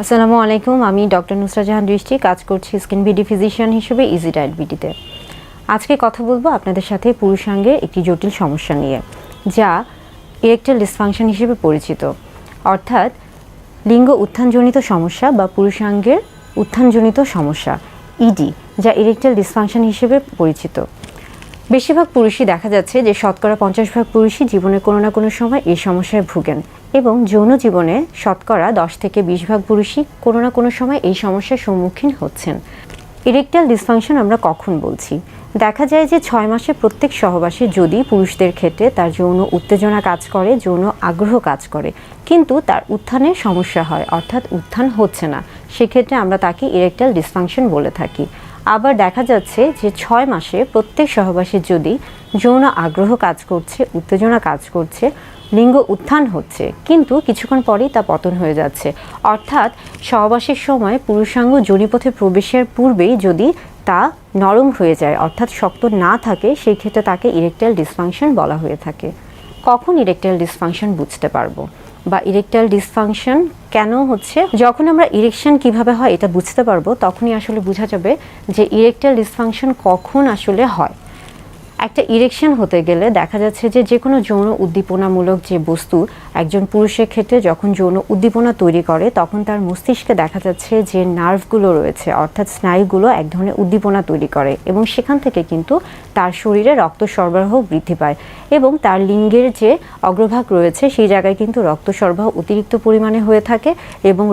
আসসালামু আলাইকুম, আমি ডক্টর নুসরাত জাহান দৃষ্টি কাজ করছি স্কিন বিডি ফিজিশিয়ান হিসেবে ইজি ডায়েট বিডিতে। আজকে কথা বলবো আপনাদের সাথে পুরুষাঙ্গের একটি জটিল সমস্যা নিয়ে, যা ইরেকটাইল ডিসফাংশন হিসেবে পরিচিত, অর্থাৎ লিঙ্গ উত্থানজনিত সমস্যা বা পুরুষাঙ্গের উত্থানজনিত সমস্যা ইডি, যা ইরেকটাইল ডিসফাংশন হিসেবে পরিচিত। বেশিরভাগ পুরুষই দেখা যাচ্ছে যে শতকরা 50% পুরুষই জীবনের কোনো না কোনো সময় এই সমস্যায় ভুগেন, এবং যৌন জীবনে শতকরা 10 থেকে 20% পুরুষই কোনো না কোনো সময় এই সমস্যার সম্মুখীন হচ্ছেন। ইরেকটাইল ডিসফাংশন আমরা কখন বলছি? দেখা যায় যে 6 মাসে প্রত্যেক সহবাসে যদি পুরুষদের ক্ষেত্রে তার যৌন উত্তেজনা কাজ করে, যৌন আগ্রহ কাজ করে, কিন্তু তার উত্থানের সমস্যা হয়, অর্থাৎ উত্থান হচ্ছে না, সেক্ষেত্রে আমরা তাকে ইরেকটাইল ডিসফাংশন বলে থাকি। আবার দেখা যাচ্ছে যে 6 মাসে প্রত্যেক সহবাসে যদি যৌন আগ্রহ কাজ করছে, উত্তেজনা কাজ করছে, লিঙ্গ উত্থান হচ্ছে, কিন্তু কিছুক্ষণ পরেই তা পতন হয়ে যাচ্ছে, অর্থাৎ সহবাসের সময় পুরুষাঙ্গ যোনিপথে প্রবেশের পূর্বেই যদি তা নরম হয়ে যায়, অর্থাৎ শক্ত না থাকে, সেই ক্ষেত্রে তাকে ইরেকটাইল ডিসফাংশন বলা হয়ে থাকে। কখন ইরেকটাইল ডিসফাংশন বুঝতে পারবো বা ইরেকটাইল ডিসফাংশন কেন হচ্ছে? যখন আমরা ইরেকশন কিভাবে হয় এটা বুঝতে পারবো, তখনই আসলে বোঝা যাবে যে ইরেকটাইল ডিসফাংশন কখন আসলে হয়। একটা ইরেকশন হতে গেলে দেখা যাচ্ছে যে কোনো যৌন উদ্দীপনামূলক যে বস্তু একজন পুরুষের ক্ষেত্রে যখন যৌন উদ্দীপনা তৈরি করে, তখন তার মস্তিষ্কে দেখা যাচ্ছে যে নার্ভগুলো রয়েছে, অর্থাৎ স্নায়ুগুলো এক ধরনের উদ্দীপনা তৈরি করে, এবং সেখান থেকে কিন্তু তার শরীরে রক্ত সরবরাহ বৃদ্ধি পায়, এবং তার লিঙ্গের যে অগ্রভাগ রয়েছে সেই জায়গায় কিন্তু রক্ত সরবরাহ অতিরিক্ত পরিমাণে হয়ে থাকে, এবং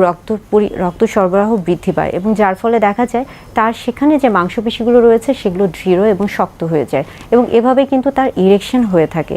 রক্ত সরবরাহ বৃদ্ধি পায়, এবং যার ফলে দেখা যায় তার সেখানে যে মাংসপেশিগুলো রয়েছে সেগুলো দৃঢ় এবং শক্ত হয়ে যায়, এবং এভাবে কিন্তু তার ইরেকশন হয়ে থাকে।